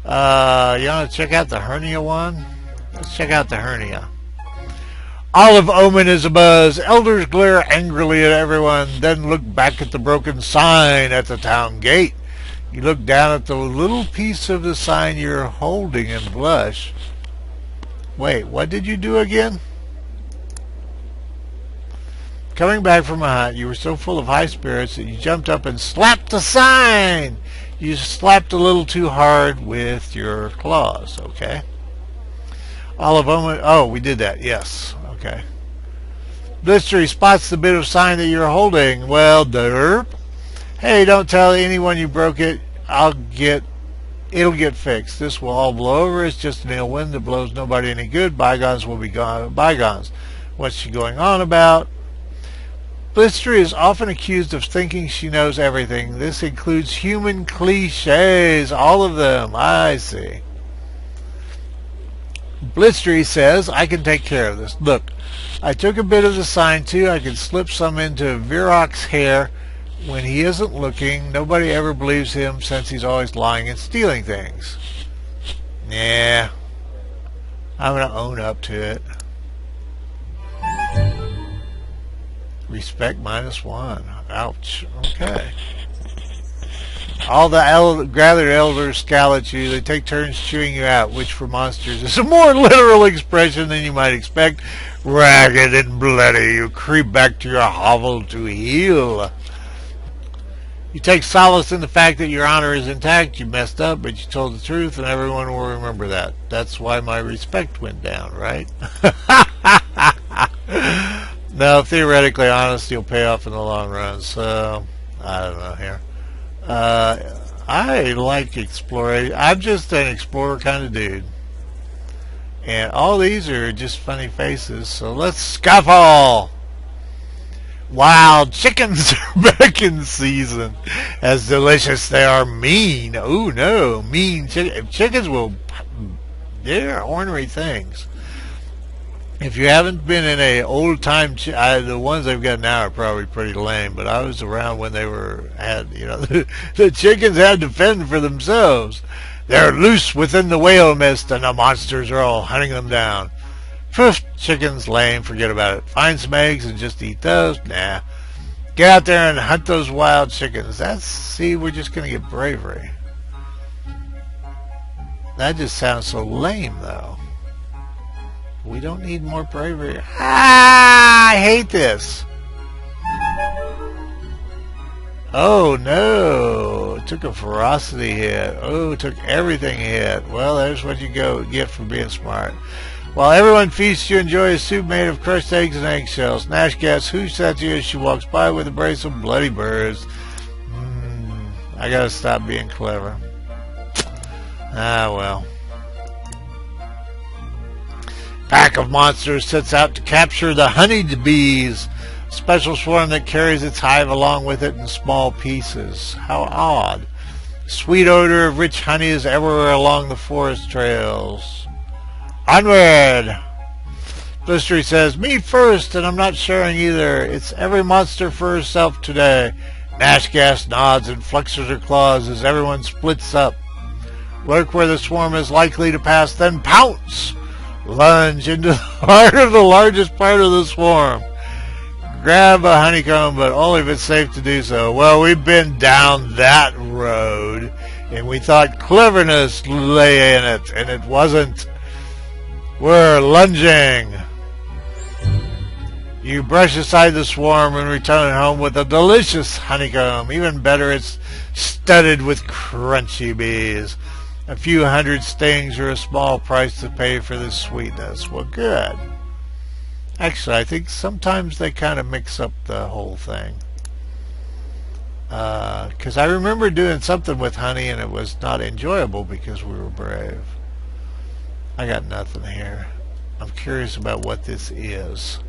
You want to check out the hernia one? Let's check out the hernia. Olive omen is abuzz. Elders glare angrily at everyone, then look back at the broken sign at the town gate. You look down at the little piece of the sign you're holding and blush. Wait, what did you do again? Coming back from a hunt, you were so full of high spirits that you jumped up and slapped the sign. You slapped a little too hard with your claws, okay? Olive omen, oh, we did that, yes, okay. Blistery spots the bit of sign that you're holding. Well, derp. Hey, don't tell anyone you broke it. It'll get fixed. This will all blow over. It's just an ill wind that blows nobody any good. Bygones will be bygones. What's she going on about? Blistery is often accused of thinking she knows everything. This includes human cliches, all of them. I see. Blistery says, I can take care of this. Look, I took a bit of the sign too. I can slip some into Viroc's hair when he isn't looking. Nobody ever believes him since he's always lying and stealing things. Yeah, I'm going to own up to it. Respect -1. Ouch. Okay. All the gathered elders scowl at you. They take turns chewing you out, which for monsters is a more literal expression than you might expect. Ragged and bloody, you creep back to your hovel to heal. You take solace in the fact that your honor is intact. You messed up, but you told the truth, and everyone will remember that. That's why my respect went down, right? No, theoretically, honesty will pay off in the long run, so I don't know here. I like exploring. I'm just an explorer kind of dude. And all these are just funny faces, so let's scuffle! Wild chickens are back in season. As delicious they are mean. Oh no, mean chickens will... They're ornery things. If you haven't been in a old time, the ones they've got now are probably pretty lame. But I was around when they had the chickens had to fend for themselves. They're loose within the whale mist, and the monsters are all hunting them down. Poof, chickens lame. Forget about it. Find some eggs and just eat those. Nah. Get out there and hunt those wild chickens. See, we're just gonna get bravery. That just sounds so lame, though. We don't need more bravery. Ah, I hate this. Oh no, it took a ferocity hit. Oh, it took everything hit. Well, there's what you get for being smart. While everyone feasts, you enjoy a soup made of crushed eggs and eggshells. Nash gasps, who's that to you as she walks by with a brace of bloody birds. I gotta stop being clever. Ah, well. Pack of monsters sets out to capture the honeyed bees, a special swarm that carries its hive along with it in small pieces. How odd. The sweet odor of rich honey is everywhere along the forest trails. Onward! Blistery says, me first, and I'm not sharing either. It's every monster for herself today. Nashgas nods and flexes her claws as everyone splits up. Lurk where the swarm is likely to pass, then pounce! Lunge into the heart of the largest part of the swarm. Grab a honeycomb, but only if it's safe to do so. Well, we've been down that road, and we thought cleverness lay in it, and it wasn't. We're lunging. You brush aside the swarm and return home with a delicious honeycomb. Even better, it's studded with crunchy bees. A few hundred stings are a small price to pay for this sweetness. Well, good. Actually, I think sometimes they kind of mix up the whole thing. Because I remember doing something with honey and it was not enjoyable because we were brave. I got nothing here. I'm curious about what this is.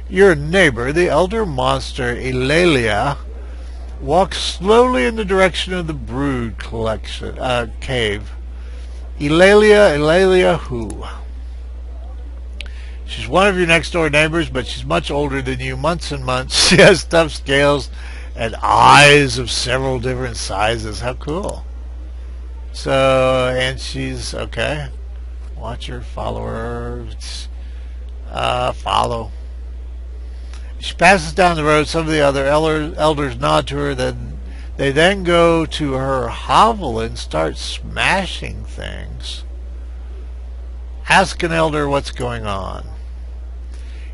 Your neighbor, the elder monster Eulalia, walks slowly in the direction of the brood cave. Eulalia who? She's one of your next door neighbors, but she's much older than you, months and months. She has stuffed scales and eyes of several different sizes. How cool. So, and she's, okay. Watch her, follow her. Follow. She passes down the road. Some of the other elders nod to her. Then they then go to her hovel and start smashing things. Ask an elder what's going on.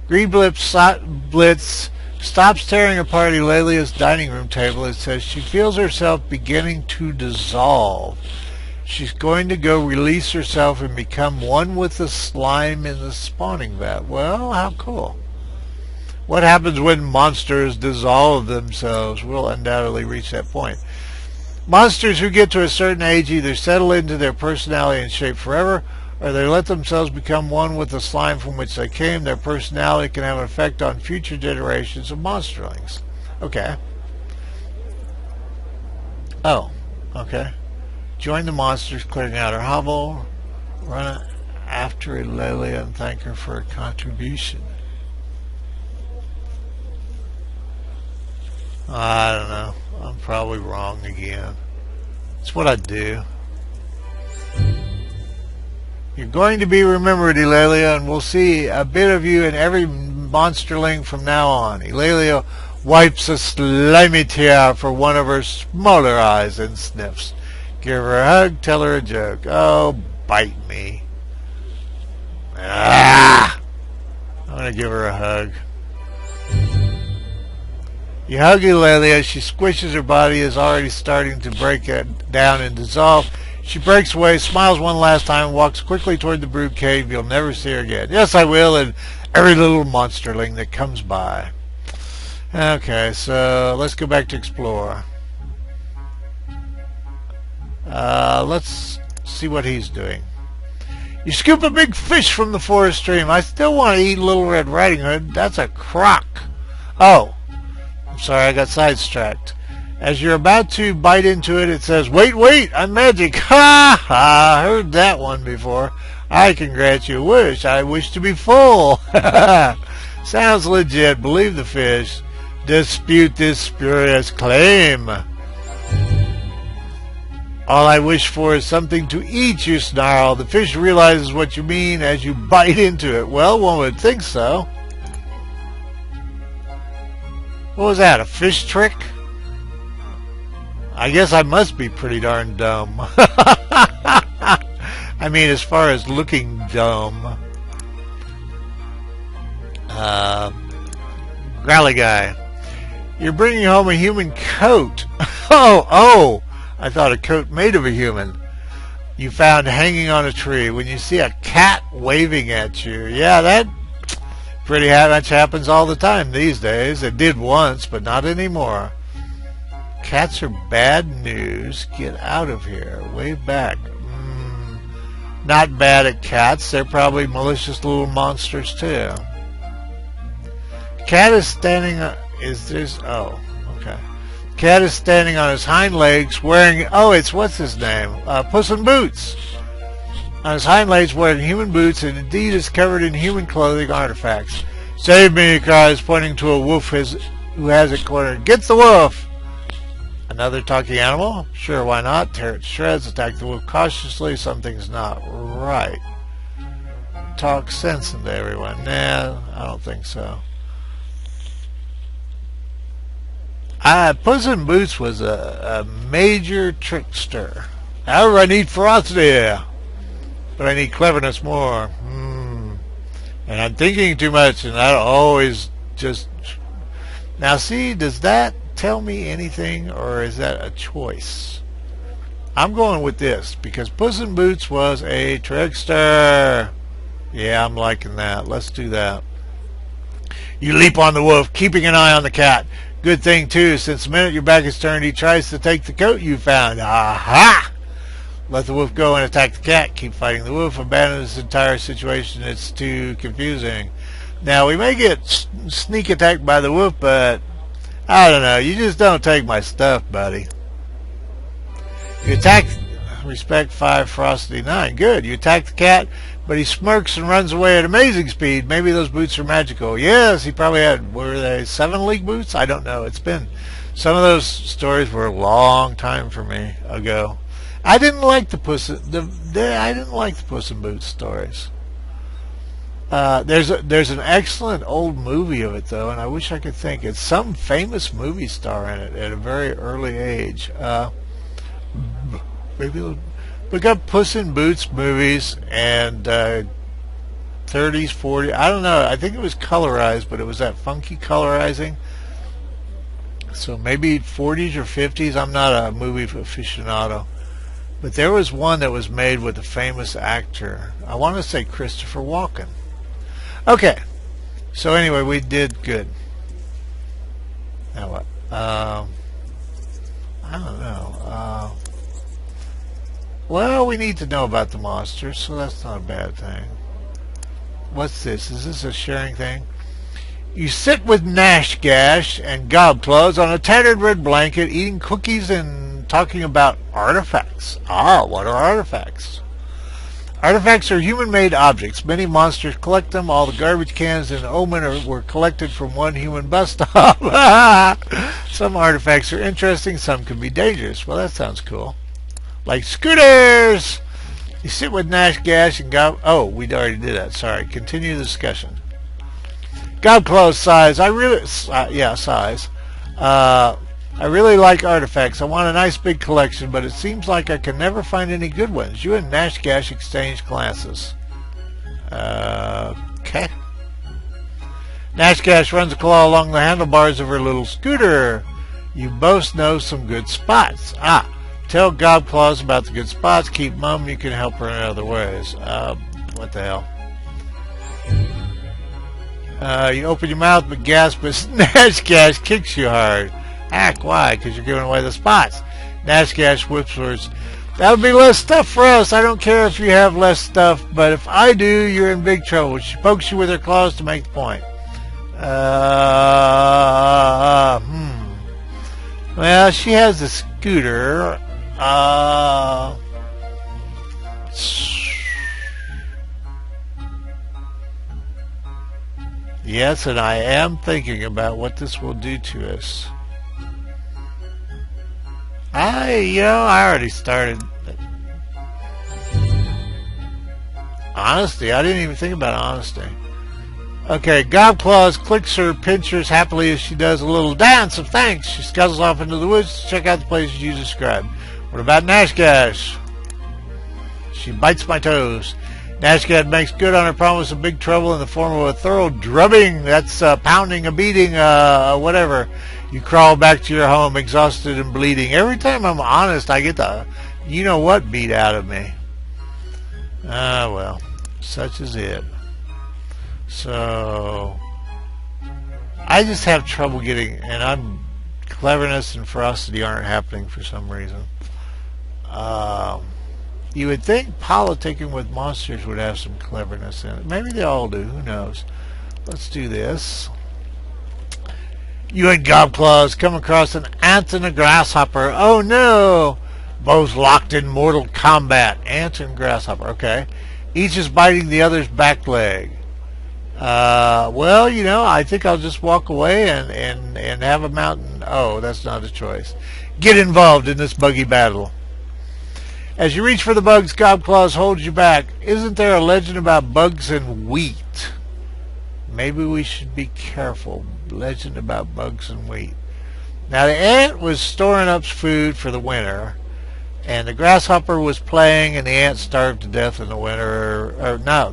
Green Blitz stops tearing apart Eulalia's dining room table and says she feels herself beginning to dissolve. She's going to go release herself and become one with the slime in the spawning vat. Well, how cool. What happens when monsters dissolve themselves? We'll undoubtedly reach that point. Monsters who get to a certain age either settle into their personality and shape forever, or they let themselves become one with the slime from which they came. Their personality can have an effect on future generations of monsterlings. Okay. Oh, okay. Join the monsters clearing out her hovel. Run after Eulalia and thank her for her contribution. I don't know. I'm probably wrong again. It's what I do. You're going to be remembered, Eulalia, and we'll see a bit of you in every monsterling from now on. Eulalia wipes a slimy tear for one of her smaller eyes and sniffs. Give her a hug, tell her a joke. Oh, bite me. Ah! I'm going to give her a hug. You hug Eulalia. She squishes. Her body is already starting to break down and dissolve. She breaks away, smiles one last time, and walks quickly toward the brood cave. You'll never see her again. Yes, I will, and every little monsterling that comes by. Okay, so let's go back to explore. Let's see what he's doing. You scoop a big fish from the forest stream. I still want to eat Little Red Riding Hood. That's a crock. Oh, I'm sorry, I got sidetracked. As you're about to bite into it, it says, wait, I'm magic. Ha ha, heard that one before. I can grant you a wish. I wish to be full. Sounds legit. Believe the fish. Dispute this spurious claim. All I wish for is something to eat, you snarl. The fish realizes what you mean as you bite into it. Well, one would think so. What was that, a fish trick? I guess I must be pretty darn dumb. I mean, as far as looking dumb. Growly guy. You're bringing home a human coat. Oh, I thought a coat made of a human. You found hanging on a tree. When you see a cat waving at you. Yeah, that pretty much happens all the time these days. It did once, but not anymore. Cats are bad news. Get out of here. Wave back. Not bad at cats. They're probably malicious little monsters too. Cat is standing... Is this... Oh, okay. Cat is standing on his hind legs wearing... Oh, it's... What's his name? Puss in Boots. On his hind legs wearing human boots and indeed is covered in human clothing artifacts. Save me, he cries, pointing to a wolf who has it cornered. Get the wolf! Another talking animal? Sure, why not? Tear it to shreds, attack the wolf cautiously. Something's not right. Talk sense into everyone. Nah, I don't think so. Puss in Boots was a major trickster. However, I need ferocity, but I need cleverness more. And I'm thinking too much, and I always just... Now, see, does that tell me anything, or is that a choice? I'm going with this, because Puss in Boots was a trickster. Yeah, I'm liking that. Let's do that. You leap on the wolf, keeping an eye on the cat. Good thing, too, since the minute your back is turned, he tries to take the coat you found. Aha! Let the wolf go and attack the cat. Keep fighting the wolf. Abandon this entire situation. It's too confusing. Now, we may get sneak attacked by the wolf, but I don't know. You just don't take my stuff, buddy. You attack... Respect 5, ferocity 9. Good. You attack the cat, but he smirks and runs away at amazing speed. Maybe those boots are magical. Yes, he probably had... Were they 7-league boots? I don't know. It's been... Some of those stories were a long time for me ago. I didn't like the I didn't like the Puss in Boots stories. There's an excellent old movie of it though, and I wish I could think. It's some famous movie star in it at a very early age. Maybe look up Puss in Boots movies and 30s, 40s. I don't know. I think it was colorized, but it was that funky colorizing. So maybe 40s or 50s. I'm not a movie aficionado. But there was one that was made with a famous actor. I want to say Christopher Walken. Okay. So anyway, we did good. Now what? I don't know. Well, we need to know about the monsters, so that's not a bad thing. What's this? Is this a sharing thing? You sit with Nash Gash and Gobclaws on a tattered red blanket, eating cookies and talking about artifacts. Ah, what are artifacts? Artifacts are human-made objects. Many monsters collect them. All the garbage cans in Omen were collected from one human bus stop. Some artifacts are interesting. Some can be dangerous. Well, that sounds cool. Like scooters! You sit with Nash Gash and Gob... Oh, we already did that. Sorry. Continue the discussion. Gobclaws sighs. Sighs. I really like artifacts. I want a nice big collection, but it seems like I can never find any good ones. You and Nash Gash exchange glances. Okay. Nash Gash runs a claw along the handlebars of her little scooter. You both know some good spots. Ah, tell Gobclaws about the good spots. Keep mum. You can help her in other ways. What the hell? You open your mouth but gasp as Nash Gash kicks you hard. Heck, why? Because you're giving away the spots. Nash Gash whispers, that'll be less stuff for us. I don't care if you have less stuff, but if I do, you're in big trouble. She pokes you with her claws to make the point. Well, she has a scooter. Yes, and I am thinking about what this will do to us. I already started. Honesty. I didn't even think about honesty. Okay, Gobclaws clicks her pinchers happily as she does a little dance of thanks. She scuttles off into the woods to check out the places you described. What about Nash Gash? She bites my toes. Nash Gash makes good on her promise of big trouble in the form of a thorough drubbing. That's pounding, a beating, whatever. You crawl back to your home, exhausted and bleeding. Every time I'm honest, I get the you-know-what beat out of me. Well, such is it. So, I just have trouble getting, and cleverness and ferocity aren't happening for some reason. You would think politicking with monsters would have some cleverness in it. Maybe they all do. Who knows? Let's do this. You and Gobclaws come across an ant and a grasshopper. Oh no! Both locked in mortal combat. Ant and grasshopper. Okay. Each is biting the other's back leg. Well, I think I'll just walk away and have a mountain. Oh, that's not a choice. Get involved in this buggy battle. As you reach for the bugs, Gobclaws holds you back. Isn't there a legend about bugs and wheat? Maybe we should be careful. Legend about bugs and wheat. Now, the ant was storing up food for the winter, and the grasshopper was playing, and the ant starved to death in the winter.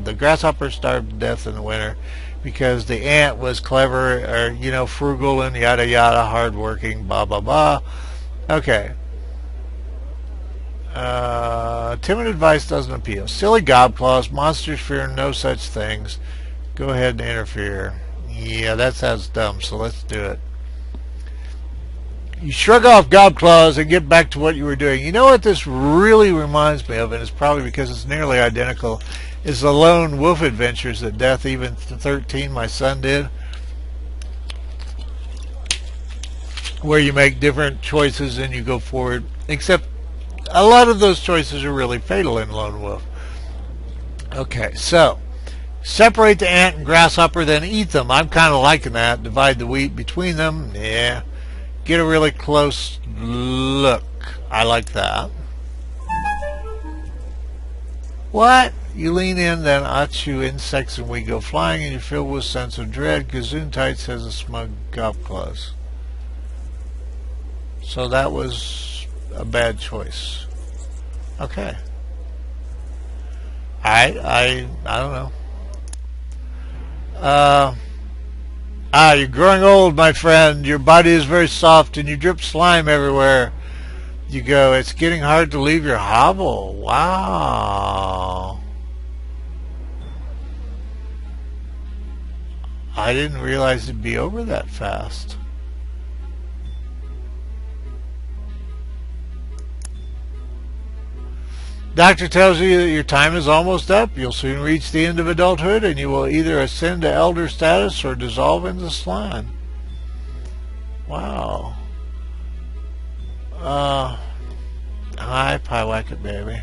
The grasshopper starved to death in the winter because the ant was clever, or, frugal and yada yada, hardworking, blah, blah, blah. Okay. Timid advice doesn't appeal. Silly Gobclaws. Monsters fear no such things. Go ahead and interfere. Yeah, that sounds dumb, so let's do it. You shrug off Gobclaws and get back to what you were doing. You know what this really reminds me of, and it's probably because it's nearly identical, is the Lone Wolf Adventures that Death Even 13, my son, did, where you make different choices and you go forward, except a lot of those choices are really fatal in Lone Wolf. Okay, so separate the ant and grasshopper, then eat them. I'm kind of liking that. Divide the wheat between them. Yeah. Get a really close look. I like that. What? You lean in, then Achu insects and we go flying, and you feel with a sense of dread. Gesundheit has a smug golf close. So that was a bad choice. Okay. I don't know. You're growing old, my friend. Your body is very soft and you drip slime everywhere. You go, it's getting hard to leave your hovel. Wow. I didn't realize it'd be over that fast. Doctor tells you that your time is almost up. You'll soon reach the end of adulthood and you will either ascend to elder status or dissolve into slime. Wow. Hi, Pie Wacket Baby.